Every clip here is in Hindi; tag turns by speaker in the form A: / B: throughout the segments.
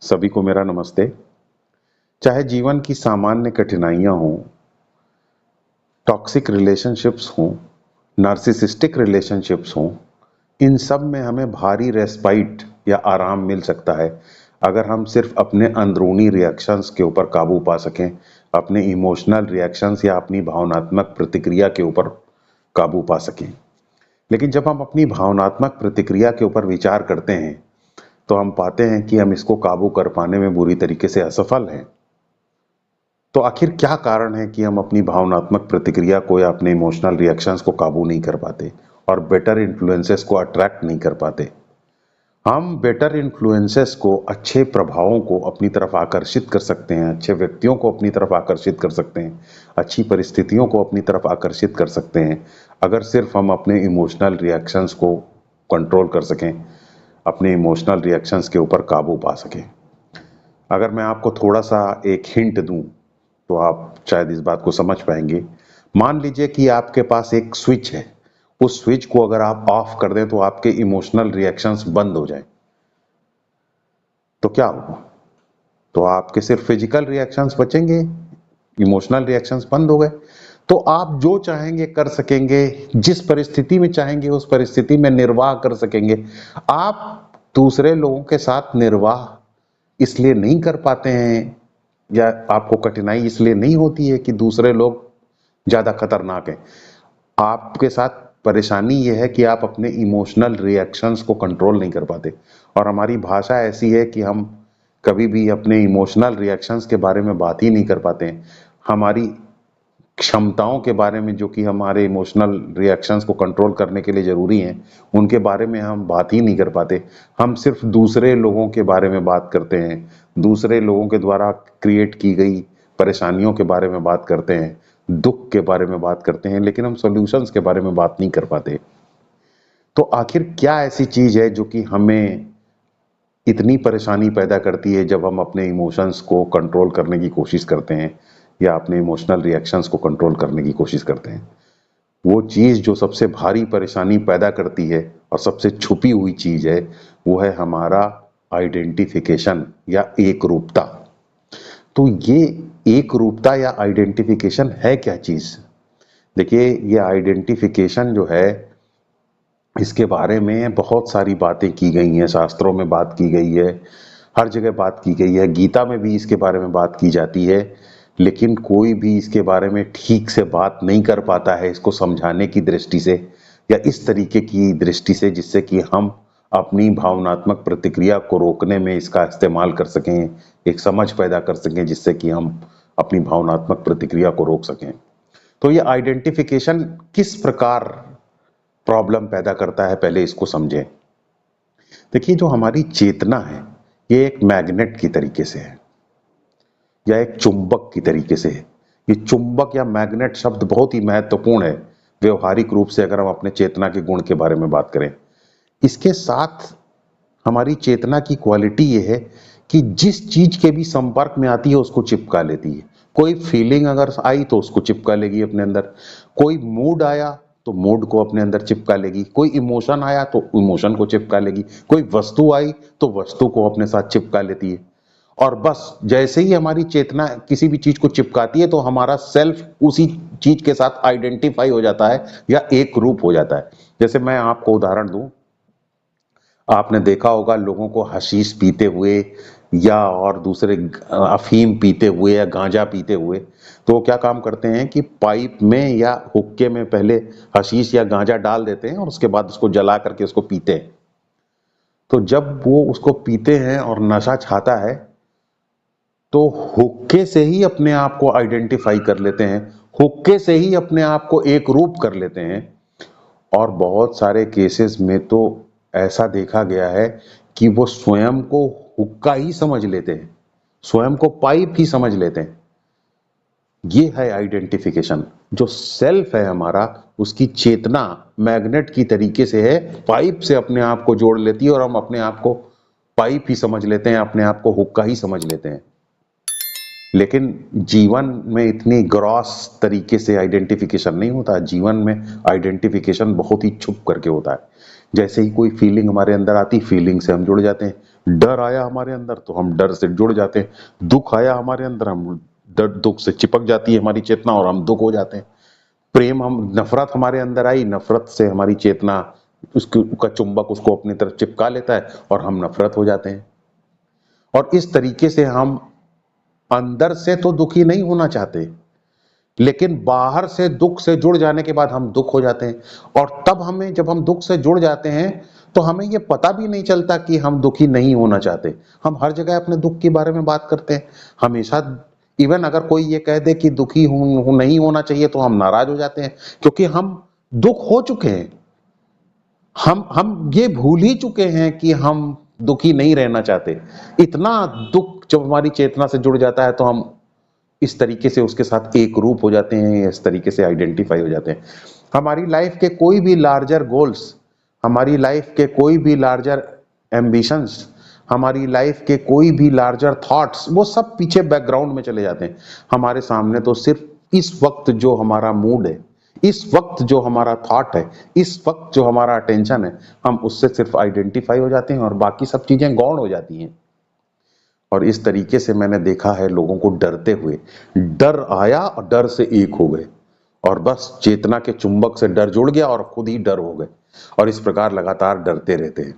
A: सभी को मेरा नमस्ते। चाहे जीवन की सामान्य कठिनाइयां हों, टॉक्सिक रिलेशनशिप्स हों, नार्सिसिस्टिक रिलेशनशिप्स हों, इन सब में हमें भारी रेस्पाइट या आराम मिल सकता है अगर हम सिर्फ अपने अंदरूनी रिएक्शंस के ऊपर काबू पा सकें, अपने इमोशनल रिएक्शंस या अपनी भावनात्मक प्रतिक्रिया के ऊपर काबू पा सकें। लेकिन जब हम अपनी भावनात्मक प्रतिक्रिया के ऊपर विचार करते हैं तो हम पाते हैं कि हम इसको काबू कर पाने में बुरी तरीके से असफल हैं। तो आखिर क्या कारण है कि हम अपनी भावनात्मक प्रतिक्रिया को या अपने इमोशनल रिएक्शंस को काबू नहीं कर पाते और बेटर इन्फ्लुएंसेस को अट्रैक्ट नहीं कर पाते? हम बेटर इन्फ्लुएंसेस को, अच्छे प्रभावों को अपनी तरफ आकर्षित कर सकते हैं, अच्छे व्यक्तियों को अपनी तरफ आकर्षित कर सकते हैं, अच्छी परिस्थितियों को अपनी तरफ आकर्षित कर सकते हैं अगर सिर्फ हम अपने इमोशनल रिएक्शंस को कंट्रोल कर सकें, अपने इमोशनल रिएक्शंस के ऊपर काबू पा सकें। अगर मैं आपको थोड़ा सा एक हिंट दूं तो आप शायद इस बात को समझ पाएंगे। मान लीजिए कि आपके पास एक स्विच है, उस स्विच को अगर आप ऑफ कर दें तो आपके इमोशनल रिएक्शंस बंद हो जाएं, तो क्या होगा? तो आपके सिर्फ फिजिकल रिएक्शंस बचेंगे, इमोशनल रिएक्शंस बंद हो गए। तो आप जो चाहेंगे कर सकेंगे, जिस परिस्थिति में चाहेंगे उस परिस्थिति में निर्वाह कर सकेंगे। आप दूसरे लोगों के साथ निर्वाह इसलिए नहीं कर पाते हैं या आपको कठिनाई इसलिए नहीं होती है कि दूसरे लोग ज्यादा खतरनाक हैं। आपके साथ परेशानी यह है कि आप अपने इमोशनल रिएक्शंस को कंट्रोल नहीं कर पाते। और हमारी भाषा ऐसी है कि हम कभी भी अपने इमोशनल रिएक्शंस के बारे में बात ही नहीं कर पाते हैं। हमारी क्षमताओं के बारे में, जो कि हमारे इमोशनल रिएक्शंस को कंट्रोल करने के लिए जरूरी हैं, उनके बारे में हम बात ही नहीं कर पाते। हम सिर्फ दूसरे लोगों के बारे में बात करते हैं, दूसरे लोगों के द्वारा क्रिएट की गई परेशानियों के बारे में बात करते हैं, दुख के बारे में बात करते हैं, लेकिन हम सॉल्यूशंस के बारे में बात नहीं कर पाते। तो आखिर क्या ऐसी चीज है जो कि हमें इतनी परेशानी पैदा करती है जब हम अपने इमोशंस को कंट्रोल करने की कोशिश करते हैं या अपने इमोशनल रिएक्शंस को कंट्रोल करने की कोशिश करते हैं? वो चीज जो सबसे भारी परेशानी पैदा करती है और सबसे छुपी हुई चीज है, वो है हमारा आइडेंटिफिकेशन या एक रूपता। तो ये एक रूपता या आइडेंटिफिकेशन है क्या चीज? देखिए, ये आइडेंटिफिकेशन जो है, इसके बारे में बहुत सारी बातें की गई हैं, शास्त्रों में बात की गई है, हर जगह बात की गई है, गीता में भी इसके बारे में बात की जाती है। लेकिन कोई भी इसके बारे में ठीक से बात नहीं कर पाता है इसको समझाने की दृष्टि से या इस तरीके की दृष्टि से जिससे कि हम अपनी भावनात्मक प्रतिक्रिया को रोकने में इसका इस्तेमाल कर सकें, एक समझ पैदा कर सकें जिससे कि हम अपनी भावनात्मक प्रतिक्रिया को रोक सकें। तो ये आइडेंटिफिकेशन किस प्रकार प्रॉब्लम पैदा करता है, पहले इसको समझें। देखिए, जो हमारी चेतना है, ये एक मैग्नेट की तरीके से है या एक चुंबक की तरीके से है। ये चुंबक या मैग्नेट शब्द बहुत ही महत्वपूर्ण है व्यवहारिक रूप से, अगर हम अपने चेतना के गुण के बारे में बात करें। इसके साथ हमारी चेतना की क्वालिटी ये है कि जिस चीज के भी संपर्क में आती है उसको चिपका लेती है। कोई फीलिंग अगर आई तो उसको चिपका लेगी अपने अंदर, कोई मूड आया तो मूड को अपने अंदर चिपका लेगी, कोई इमोशन आया तो इमोशन को चिपका लेगी, कोई वस्तु आई तो वस्तु को अपने साथ चिपका लेती है। और बस जैसे ही हमारी चेतना किसी भी चीज को चिपकाती है तो हमारा सेल्फ उसी चीज के साथ आइडेंटिफाई हो जाता है या एक रूप हो जाता है। जैसे मैं आपको उदाहरण दूं, आपने देखा होगा लोगों को हशीश पीते हुए या और दूसरे अफीम पीते हुए या गांजा पीते हुए, तो वो क्या काम करते हैं कि पाइप में या हुक्के में पहले हशीश या गांजा डाल देते हैं और उसके बाद उसको जला करके उसको पीते हैं। तो जब वो उसको पीते हैं और नशा छाता है तो हुक्के से ही अपने आप को आइडेंटिफाई कर लेते हैं, हुक्के से ही अपने आप को एक रूप कर लेते हैं। और बहुत सारे केसेस में तो ऐसा देखा गया है कि वो स्वयं को हुक्का ही समझ लेते हैं, स्वयं को पाइप ही समझ लेते हैं। ये है आइडेंटिफिकेशन। जो सेल्फ है हमारा, उसकी चेतना मैग्नेट की तरीके से है, पाइप से अपने आप को जोड़ लेती है और हम अपने आप को पाइप ही समझ लेते हैं, अपने आप को हुक्का ही समझ लेते हैं। लेकिन जीवन में इतनी ग्रॉस तरीके से आइडेंटिफिकेशन नहीं होता। जीवन में आइडेंटिफिकेशन बहुत ही छुप करके होता है। जैसे ही कोई फीलिंग हमारे अंदर आती, फीलिंग से हम जुड़ जाते हैं। डर आया हमारे अंदर तो हम डर से जुड़ जाते हैं। दुख आया हमारे अंदर, हम दुख से चिपक जाती है हमारी चेतना और हम दुख हो जाते हैं। प्रेम, हम नफरत हमारे अंदर आई, नफरत से हमारी चेतना उसकी का चुंबक उसको अपनी तरफ चिपका लेता है और हम नफरत हो जाते हैं। और इस तरीके से हम अंदर से तो दुखी नहीं होना चाहते, लेकिन बाहर से दुख से जुड़ जाने के बाद हम दुख हो जाते हैं। और तब हमें, जब हम दुख से जुड़ जाते हैं तो हमें ये पता भी नहीं चलता कि हम दुखी नहीं होना चाहते। हम हर जगह अपने दुख के बारे में बात करते हैं हमेशा। इवन अगर कोई ये कह दे कि दुखी नहीं होना चाहिए तो हम नाराज हो जाते हैं, क्योंकि हम दुख हो चुके हैं। हम ये भूल ही चुके हैं कि हम दुखी नहीं रहना चाहते। इतना दुख जब हमारी चेतना से जुड़ जाता है तो हम इस तरीके से उसके साथ एक रूप हो जाते हैं, इस तरीके से आइडेंटिफाई हो जाते हैं। हमारी लाइफ के कोई भी लार्जर गोल्स, हमारी लाइफ के कोई भी लार्जर एम्बिशंस, हमारी लाइफ के कोई भी लार्जर थॉट्स, वो सब पीछे बैकग्राउंड में चले जाते हैं। हमारे सामने तो सिर्फ इस वक्त जो हमारा मूड है, इस वक्त जो हमारा थॉट है, इस वक्त जो हमारा अटेंशन है, हम उससे सिर्फ आइडेंटिफाई हो जाते हैं और बाकी सब चीजें गौण हो जाती हैं। और इस तरीके से मैंने देखा है लोगों को डरते हुए। डर आया और डर से एक हो गए, और बस चेतना के चुंबक से डर जुड़ गया और खुद ही डर हो गए, और इस प्रकार लगातार डरते रहते हैं।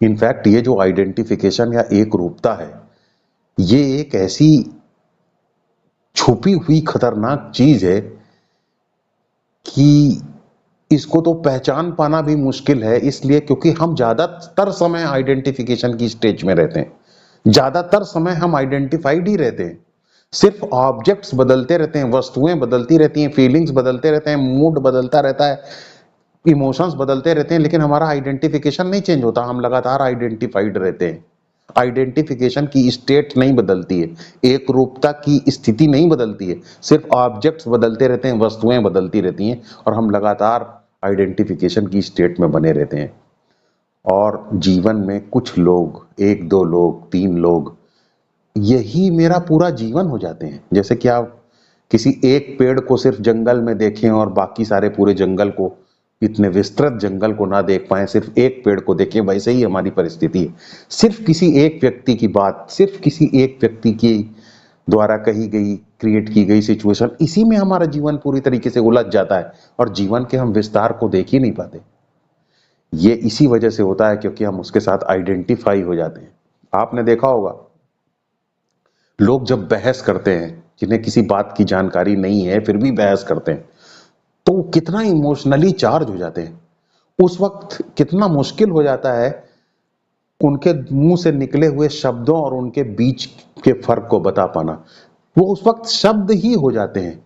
A: इनफैक्ट ये जो आइडेंटिफिकेशन या एक रूपता है, ये एक ऐसी छुपी हुई खतरनाक चीज है कि इसको तो पहचान पाना भी मुश्किल है, इसलिए क्योंकि हम ज्यादातर समय आइडेंटिफिकेशन की स्टेज में रहते हैं। ज्यादातर समय हम आइडेंटिफाइड ही रहते हैं। सिर्फ ऑब्जेक्ट्स बदलते रहते हैं, वस्तुएं बदलती रहती हैं, फीलिंग्स बदलते रहते हैं, मूड बदलता रहता है, इमोशंस बदलते रहते हैं, लेकिन हमारा आइडेंटिफिकेशन नहीं चेंज होता। हम लगातार आइडेंटिफाइड रहते हैं। आइडेंटिफिकेशन की स्टेट नहीं बदलती है, एक रूपता की स्थिति नहीं बदलती है। सिर्फ ऑब्जेक्ट्स बदलते रहते हैं, वस्तुएं बदलती रहती हैं, और हम लगातार आइडेंटिफिकेशन की स्टेट में बने रहते हैं। और जीवन में कुछ लोग, एक दो लोग, तीन लोग, यही मेरा पूरा जीवन हो जाते हैं। जैसे कि आप किसी एक पेड़ को सिर्फ जंगल में देखें और बाकी सारे पूरे जंगल को, इतने विस्तृत जंगल को ना देख पाए, सिर्फ एक पेड़ को देखें, वैसे ही हमारी परिस्थिति है। सिर्फ किसी एक व्यक्ति की बात, सिर्फ किसी एक व्यक्ति की द्वारा कही गई, क्रिएट की गई सिचुएशन, इसी में हमारा जीवन पूरी तरीके से उलझ जाता है और जीवन के हम विस्तार को देख ही नहीं पाते। ये इसी वजह से होता है क्योंकि हम उसके साथ आइडेंटिफाई हो जाते हैं। आपने देखा होगा, लोग जब बहस करते हैं, जिन्हें किसी बात की जानकारी नहीं है फिर भी बहस करते हैं, तो वो कितना इमोशनली चार्ज हो जाते हैं। उस वक्त कितना मुश्किल हो जाता है उनके मुंह से निकले हुए शब्दों और उनके बीच के फर्क को बता पाना। वो उस वक्त शब्द ही हो जाते हैं,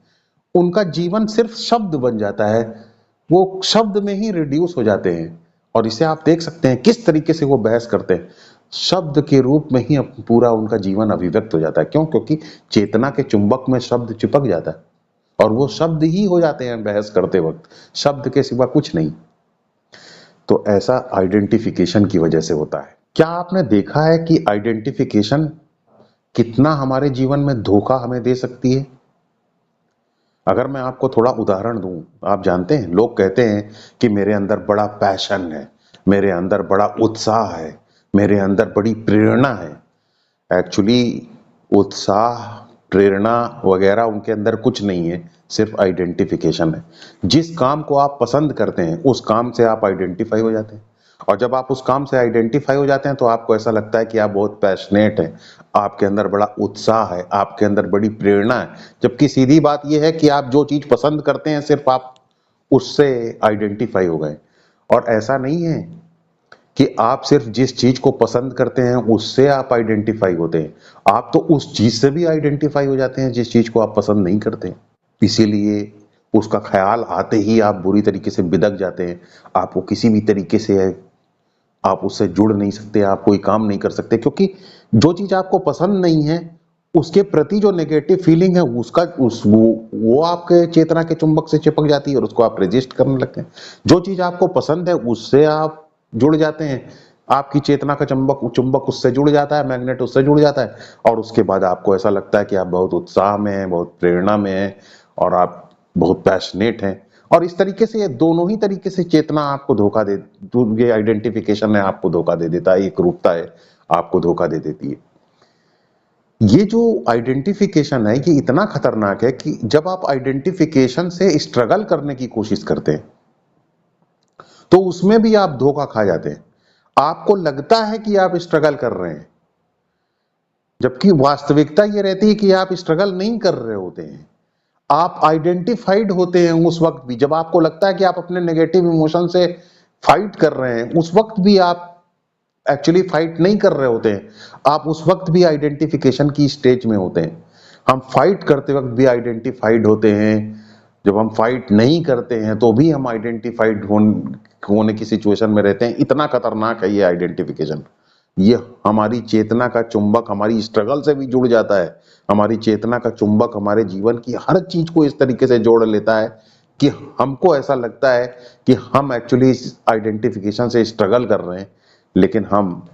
A: उनका जीवन सिर्फ शब्द बन जाता है, वो शब्द में ही रिड्यूस हो जाते हैं। और इसे आप देख सकते हैं किस तरीके से वो बहस करते हैं, शब्द के रूप में ही पूरा उनका जीवन अभिव्यक्त हो जाता है। क्यों? क्योंकि चेतना के चुंबक में शब्द चिपक जाता है और वो शब्द ही हो जाते हैं बहस करते वक्त, शब्द के सिवा कुछ नहीं। तो ऐसा आइडेंटिफिकेशन की वजह से होता है। क्या आपने देखा है कि आइडेंटिफिकेशन कितना हमारे जीवन में धोखा हमें दे सकती है? अगर मैं आपको थोड़ा उदाहरण दूं, आप जानते हैं, लोग कहते हैं कि मेरे अंदर बड़ा पैशन है, मेरे अंदर बड़ा उत्साह है, मेरे अंदर बड़ी प्रेरणा है। एक्चुअली उत्साह, प्रेरणा वगैरह उनके अंदर कुछ नहीं है, सिर्फ आइडेंटिफिकेशन है। जिस काम को आप पसंद करते हैं उस काम से आप आइडेंटिफाई हो जाते हैं, और जब आप उस काम से आइडेंटिफाई हो जाते हैं तो आपको ऐसा लगता है कि आप बहुत पैशनेट हैं, आपके अंदर बड़ा उत्साह है, आपके अंदर बड़ी प्रेरणा है। जबकि सीधी बात यह है कि आप जो चीज पसंद करते हैं सिर्फ आप उससे आइडेंटिफाई हो गए। और ऐसा नहीं है कि आप सिर्फ जिस चीज को पसंद करते हैं उससे आप आइडेंटिफाई होते हैं, आप तो उस चीज से भी आइडेंटिफाई हो जाते हैं जिस चीज को आप पसंद नहीं करते। इसीलिए उसका ख्याल आते ही आप बुरी तरीके से बिदक जाते हैं, आपको किसी भी तरीके से आप उससे जुड़ नहीं सकते, आप कोई काम नहीं कर सकते, क्योंकि जो चीज आपको पसंद नहीं है उसके प्रति जो नेगेटिव फीलिंग है उसका वो आपके चेतना के चुंबक से चिपक जाती है और उसको आप रेजिस्ट करने लगते हैं। जो चीज आपको पसंद है उससे आप जुड़ जाते हैं, आपकी चेतना का चुंबक चुंबक उससे जुड़ जाता है, मैग्नेट उससे जुड़ जाता है, और उसके बाद आपको ऐसा लगता है कि आप बहुत उत्साह में हैं, बहुत प्रेरणा में हैं और आप बहुत पैशनेट हैं। और इस तरीके से ये दोनों ही तरीके से चेतना आपको धोखा दे, ये आइडेंटिफिकेशन है आपको धोखा दे देता है, एक रूपता है आपको धोखा दे देती है। ये जो आइडेंटिफिकेशन है ये इतना खतरनाक है कि जब आप आइडेंटिफिकेशन से स्ट्रगल करने की कोशिश करते हैं तो उसमें भी आप धोखा खा जाते हैं। आपको लगता है कि आप स्ट्रगल कर रहे हैं, जबकि वास्तविकता ये रहती है कि आप स्ट्रगल नहीं कर रहे होते हैं। आप आइडेंटिफाइड होते हैं उस वक्त भी, जब आपको लगता है कि आप अपने नेगेटिव इमोशन से फाइट कर रहे हैं, उस वक्त भी आप एक्चुअली फाइट नहीं कर रहे होते हैं। आप उस वक्त भी आइडेंटिफिकेशन की स्टेज में होते हैं। हम फाइट करते वक्त भी आइडेंटिफाइड होते हैं, जब हम फाइट नहीं करते हैं तो भी हम आइडेंटिफाइड होने की सिचुएशन में रहते हैं। इतना खतरनाक है ये आइडेंटिफिकेशन। ये हमारी चेतना का चुंबक हमारी स्ट्रगल से भी जुड़ जाता है। हमारी चेतना का चुंबक हमारे जीवन की हर चीज को इस तरीके से जोड़ लेता है कि हमको ऐसा लगता है कि हम एक्चुअली इस आइडेंटिफिकेशन से स्ट्रगल कर रहे हैं, लेकिन हम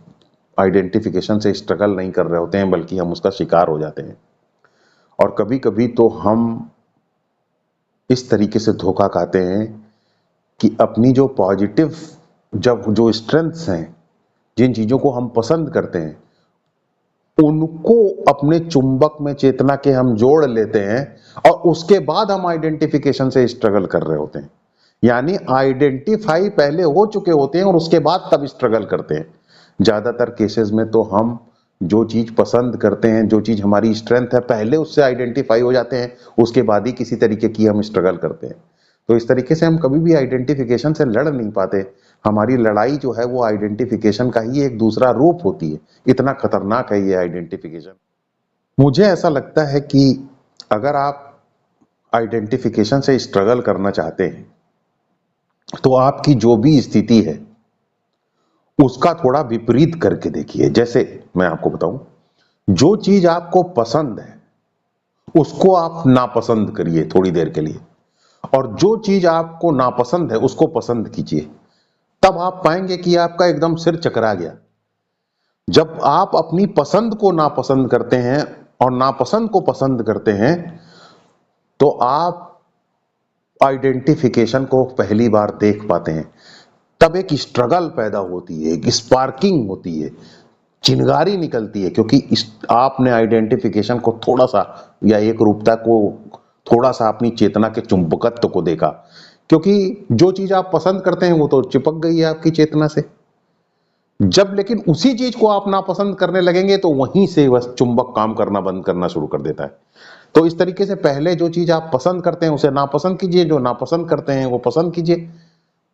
A: आइडेंटिफिकेशन से स्ट्रगल नहीं कर रहे होते हैं, बल्कि हम उसका शिकार हो जाते हैं। और कभी कभी तो हम इस तरीके से धोखा खाते हैं कि अपनी जो पॉजिटिव, जब जो स्ट्रेंथ्स हैं, जिन चीजों को हम पसंद करते हैं, उनको अपने चुंबक में चेतना के हम जोड़ लेते हैं और उसके बाद हम आइडेंटिफिकेशन से स्ट्रगल कर रहे होते हैं। यानी आइडेंटिफाई पहले हो चुके होते हैं और उसके बाद तब स्ट्रगल करते हैं। ज्यादातर केसेस में तो हम जो चीज पसंद करते हैं, जो चीज हमारी स्ट्रेंथ है, पहले उससे आइडेंटिफाई हो जाते हैं, उसके बाद ही किसी तरीके की हम स्ट्रगल करते हैं। तो इस तरीके से हम कभी भी आइडेंटिफिकेशन से लड़ नहीं पाते। हमारी लड़ाई जो है वो आइडेंटिफिकेशन का ही एक दूसरा रूप होती है। इतना खतरनाक है ये आइडेंटिफिकेशन। मुझे ऐसा लगता है कि अगर आप आइडेंटिफिकेशन से स्ट्रगल करना चाहते हैं तो आपकी जो भी स्थिति है उसका थोड़ा विपरीत करके देखिए। जैसे मैं आपको बताऊं, जो चीज आपको पसंद है उसको आप नापसंद करिए थोड़ी देर के लिए, और जो चीज आपको नापसंद है उसको पसंद कीजिए। तब आप पाएंगे कि आपका एकदम सिर चकरा गया। जब आप अपनी पसंद को नापसंद करते हैं और नापसंद को पसंद करते हैं तो आप आइडेंटिफिकेशन को पहली बार देख पाते हैं। तब एक स्ट्रगल पैदा होती है, एक स्पार्किंग होती है, चिंगारी निकलती है, क्योंकि आपने आइडेंटिफिकेशन को थोड़ा सा या एक रूपता को थोड़ा सा अपनी चेतना के चुंबकत्व को देखा। क्योंकि जो चीज आप पसंद करते हैं वो तो चिपक गई है आपकी चेतना से। जब लेकिन उसी चीज को आप नापसंद करने लगेंगे तो वहीं से बस चुंबक काम करना बंद करना शुरू कर देता है। तो इस तरीके से पहले जो चीज आप पसंद करते हैं उसे नापसंद कीजिए, जो नापसंद करते हैं वो पसंद कीजिए।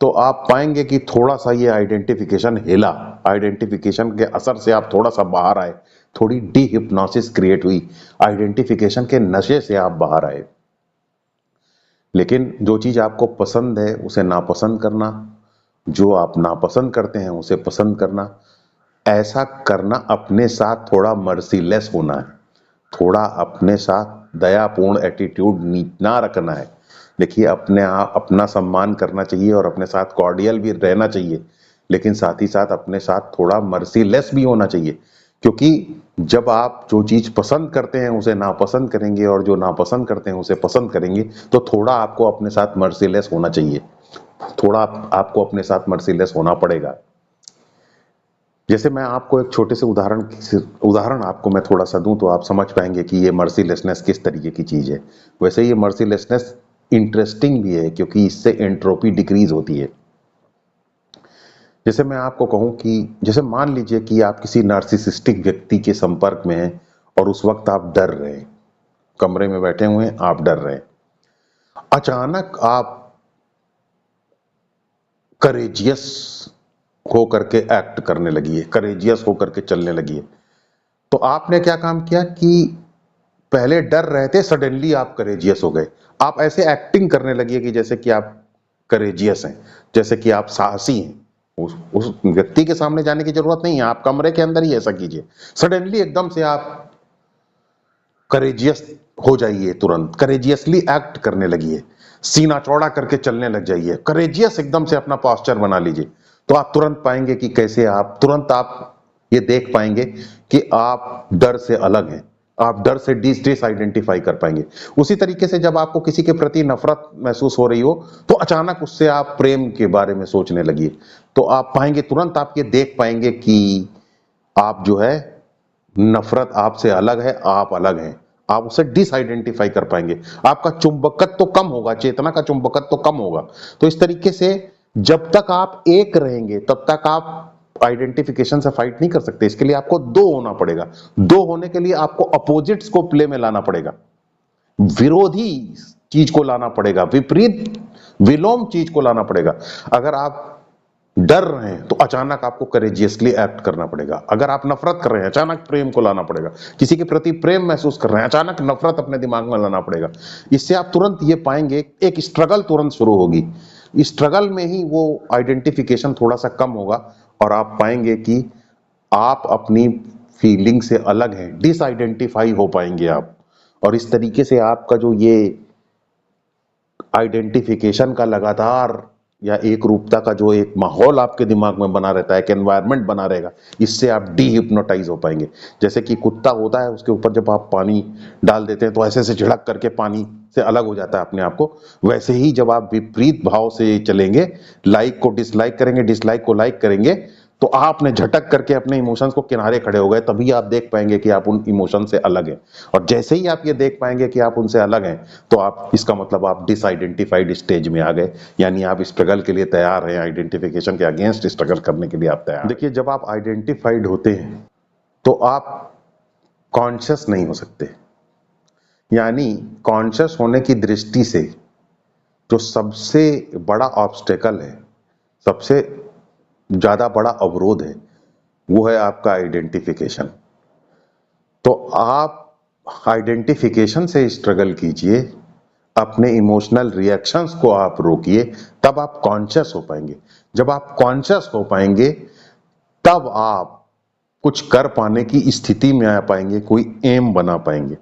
A: तो आप पाएंगे कि थोड़ा सा ये आइडेंटिफिकेशन हिला, आइडेंटिफिकेशन के असर से आप थोड़ा सा बाहर आए, थोड़ी डी हिप्नोसिस क्रिएट हुई, आइडेंटिफिकेशन के नशे से आप बाहर आए। लेकिन जो चीज आपको पसंद है उसे नापसंद करना, जो आप नापसंद करते हैं उसे पसंद करना, ऐसा करना अपने साथ थोड़ा मर्सीलेस होना है, थोड़ा अपने साथ दयापूर्ण एटीट्यूड ना रखना है। देखिए, अपने आप अपना सम्मान करना चाहिए और अपने साथ कॉर्डियल भी रहना चाहिए, लेकिन साथ ही साथ अपने साथ थोड़ा मर्सीलेस भी होना चाहिए। क्योंकि जब आप जो चीज पसंद करते हैं उसे नापसंद करेंगे और जो नापसंद करते हैं उसे पसंद करेंगे, तो थोड़ा आपको अपने साथ मर्सीलेस होना चाहिए, थोड़ा आपको अपने साथ मर्सीलेस होना पड़ेगा। जैसे मैं आपको एक छोटे से उदाहरण आपको मैं थोड़ा सा दूं तो आप समझ पाएंगे कि ये मर्सीलेसनेस किस तरीके की चीज है। वैसे ये मर्सीलेसनेस इंटरेस्टिंग भी है क्योंकि इससे एंट्रोपी डिक्रीज होती है। जैसे मैं आपको कहूं कि जैसे मान लीजिए कि आप किसी नार्सिसिस्टिक व्यक्ति के संपर्क में हैं और उस वक्त आप डर रहे हैं, कमरे में बैठे हुए हैं, आप डर रहे हैं। अचानक आप करेजियस होकर के एक्ट करने लगी है, करेजियस होकर के चलने लगी है। तो आपने क्या काम किया कि पहले डर रहे थे, सडनली आप करेजियस हो गए। आप ऐसे एक्टिंग करने लगी है कि जैसे कि आप करेजियस हैं, जैसे कि आप साहसी हैं। उस व्यक्ति के सामने जाने की जरूरत नहीं है, आप कमरे के अंदर ही ऐसा कीजिए। सडनली एकदम से आप करेजियस हो जाइए, तुरंत करेजियसली एक्ट करने लगिए, सीना चौड़ा करके चलने लग जाइए, करेजियस एकदम से अपना पोस्चर बना लीजिए। तो आप तुरंत पाएंगे कि कैसे आप तुरंत आप ये देख पाएंगे कि आप डर से अलग हैं, आप डर से डिस आइडेंटिफाई कर पाएंगे। उसी तरीके से जब आपको किसी के प्रति नफरत महसूस हो रही हो तो अचानक उससे आप प्रेम के बारे में सोचने लगिए, तो आप पाएंगे तुरंत आप ये देख पाएंगे कि आप जो है नफरत आपसे अलग है, आप अलग हैं। आप उसे डिस आइडेंटिफाई कर पाएंगे, आपका चुंबकत्व तो कम होगा, चेतना का चुंबकत्व तो कम होगा। तो इस तरीके से जब तक आप एक रहेंगे तब तक आप आइडेंटिफिकेशन से फाइट नहीं कर सकते। इसके लिए आपको दो होना पड़ेगा। दो होने के लिए आपको अपोजिट्स को प्ले में लाना पड़ेगा, विरोधी चीज को लाना पड़ेगा, विपरीत विलोम चीज को लाना पड़ेगा। अगर आप डर रहे हैं तो अचानक आपको करेजियसली एक्ट करना पड़ेगा। अगर आप नफरत कर रहे हैं अचानक प्रेम को लाना पड़ेगा। किसी के प्रति प्रेम महसूस कर रहे हैं अचानक नफरत अपने दिमाग में लाना पड़ेगा। इससे आप तुरंत ये पाएंगे, एक स्ट्रगल तुरंत शुरू होगी। स्ट्रगल में ही वो आइडेंटिफिकेशन थोड़ा सा कम होगा और आप पाएंगे कि आप अपनी फीलिंग से अलग हैं, डिसआइडेंटिफाई हो पाएंगे आप। और इस तरीके से आपका जो ये आइडेंटिफिकेशन का लगातार या एक रूपता का जो एक माहौल आपके दिमाग में बना रहता है, एक एनवायरनमेंट बना रहेगा, इससे आप डीहिप्नोटाइज हो पाएंगे। जैसे कि कुत्ता होता है, उसके ऊपर जब आप पानी डाल देते हैं तो ऐसे से झिड़क करके पानी से अलग हो जाता है अपने आप को, वैसे ही जब आप विपरीत भाव से चलेंगे, लाइक को डिसलाइक करेंगे, डिसलाइक को लाइक करेंगे, तो आपने झटक करके अपने इमोशंस को किनारे खड़े हो गए, तभी आप देख पाएंगे कि आप उन इमोशन से अलग हैं। और जैसे ही आप ये देख पाएंगे कि आप उनसे अलग हैं, तो आप इसका मतलब आप डिसआइडेंटिफाइड स्टेज में आ गए, यानी आप स्ट्रगल के लिए तैयार हैं, आइडेंटिफिकेशन के अगेंस्ट स्ट्रगल करने के लिए आप तैयार। देखिए, जब आप आइडेंटिफाइड होते हैं तो आप कॉन्शियस नहीं हो सकते। यानी कॉन्शियस होने की दृष्टि से जो सबसे बड़ा ऑब्स्टेकल है, सबसे ज्यादा बड़ा अवरोध है, वो है आपका आइडेंटिफिकेशन। तो आप आइडेंटिफिकेशन से स्ट्रगल कीजिए, अपने इमोशनल रिएक्शंस को आप रोकिए, तब आप कॉन्शियस हो पाएंगे। जब आप कॉन्शियस हो पाएंगे तब आप कुछ कर पाने की स्थिति में आ पाएंगे, कोई एम बना पाएंगे।